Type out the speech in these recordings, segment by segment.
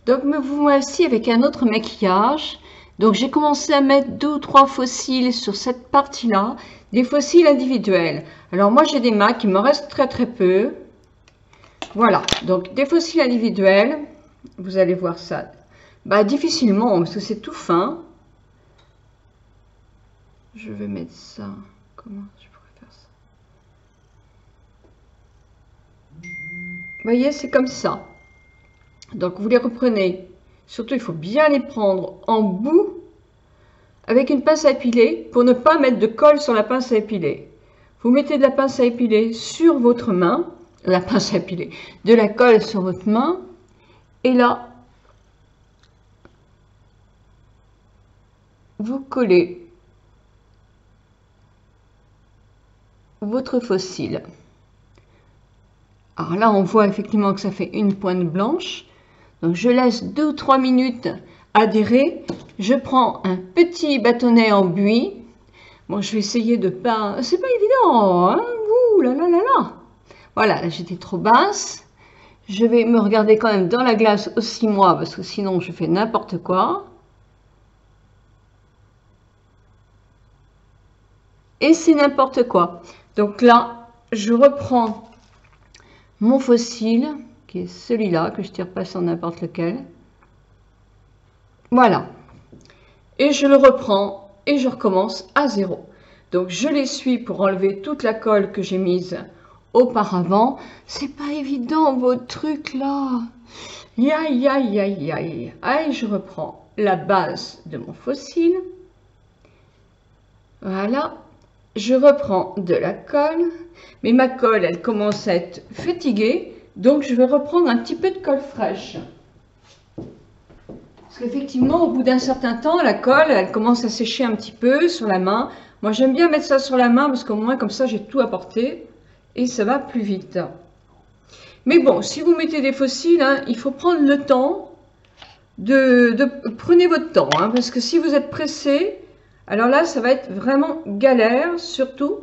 Donc me voici avec un autre maquillage. Donc j'ai commencé à mettre 2 ou 3 fossiles sur cette partie-là, des fossiles individuels. Alors moi j'ai des MAC, il me reste très peu. Voilà, donc des fossiles individuels, vous allez voir ça. Bah difficilement, parce que c'est tout fin. Je vais mettre ça, comment je pourrais faire ça? Vous voyez, c'est comme ça. Donc vous les reprenez, surtout il faut bien les prendre en bout avec une pince à épiler pour ne pas mettre de colle sur la pince à épiler. Vous mettez de la pince à épiler sur votre main, la pince à épiler, de la colle sur votre main, et là, vous collez votre fossile. Alors là, on voit effectivement que ça fait une pointe blanche. Donc je laisse 2 ou 3 minutes adhérer. Je prends un petit bâtonnet en buis. Bon, je vais essayer de pas... C'est pas évident, hein? Ouh là là là là. Voilà, là j'étais trop basse. Je vais me regarder quand même dans la glace aussi moi, parce que sinon je fais n'importe quoi. Et c'est n'importe quoi. Donc là, je reprends mon fossile, qui est celui-là, que je tire pas sur n'importe lequel. Voilà. Et je le reprends et je recommence à zéro. Donc je l'essuie pour enlever toute la colle que j'ai mise auparavant. C'est pas évident votre truc là. Aïe aïe aïe aïe. Allez, je reprends la base de mon fossile. Voilà. Je reprends de la colle. Mais ma colle, elle commence à être fatiguée. Donc je vais reprendre un petit peu de colle fraîche. Parce qu'effectivement, au bout d'un certain temps, la colle, elle commence à sécher un petit peu sur la main. Moi, j'aime bien mettre ça sur la main parce qu'au moins, comme ça, j'ai tout à portée et ça va plus vite. Mais bon, si vous mettez des fossiles, hein, il faut prendre le temps prenez votre temps, hein, parce que si vous êtes pressé, alors là, ça va être vraiment galère, surtout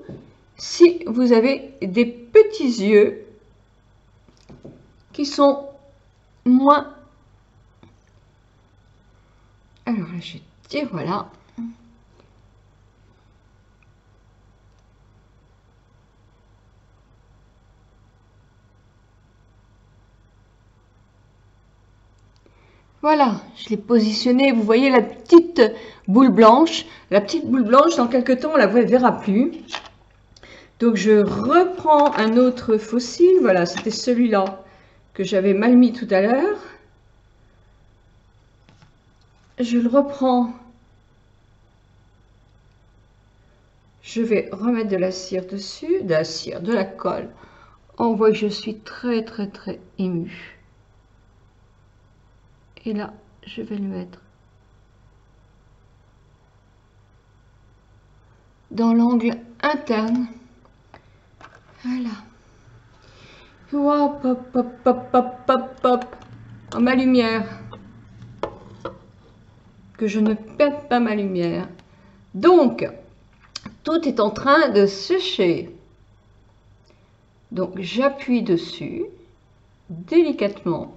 si vous avez des petits yeux qui sont moins... Alors là, je tire, voilà. Voilà, je l'ai positionné. Vous voyez la petite boule blanche. La petite boule blanche, dans quelques temps, on la verra plus. Donc, je reprends un autre fossile. Voilà, c'était celui-là que j'avais mal mis tout à l'heure. Je le reprends. Je vais remettre de la cire dessus, de la colle. On voit que je suis très émue. Et là, je vais le mettre dans l'angle interne. Voilà. Hop, hop, hop, hop, hop, hop, hop. Oh, ma lumière. Que je ne perde pas ma lumière. Donc, tout est en train de sécher. Donc, j'appuie dessus, délicatement,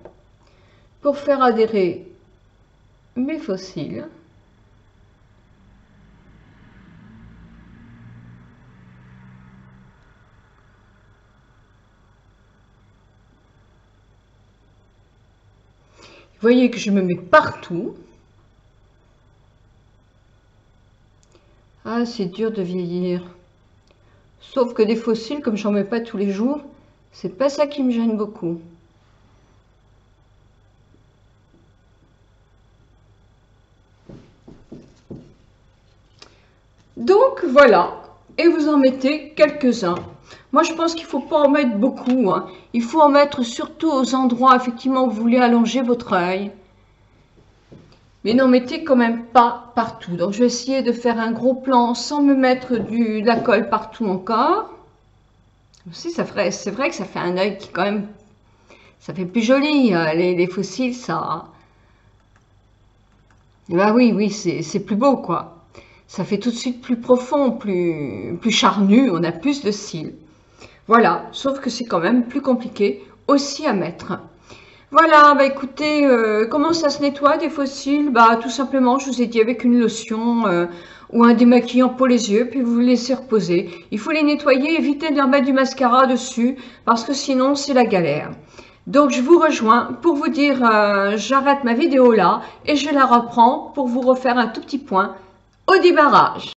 pour faire adhérer mes fossiles. Vous voyez que je me mets partout. Ah, c'est dur de vieillir. Sauf que des fossiles, comme j'en mets pas tous les jours, c'est pas ça qui me gêne beaucoup. Donc voilà, et vous en mettez quelques-uns. Moi je pense qu'il ne faut pas en mettre beaucoup, hein. Il faut en mettre surtout aux endroits effectivement où vous voulez allonger votre œil. Mais n'en mettez quand même pas partout. Donc je vais essayer de faire un gros plan sans me mettre de la colle partout encore. Aussi, c'est vrai que ça fait un œil qui quand même, ça fait plus joli. Les fossiles, ça... Bah oui, c'est plus beau quoi. Ça fait tout de suite plus profond, plus charnu, on a plus de cils. Voilà, sauf que c'est quand même plus compliqué aussi à mettre. Voilà, bah écoutez, comment ça se nettoie des fossiles? Bah tout simplement, je vous ai dit, avec une lotion ou un démaquillant pour les yeux, puis vous laissez reposer. Il faut les nettoyer, évitez de leur mettre du mascara dessus, parce que sinon c'est la galère. Donc je vous rejoins pour vous dire, j'arrête ma vidéo là, et je la reprends pour vous refaire un tout petit point au débarrage.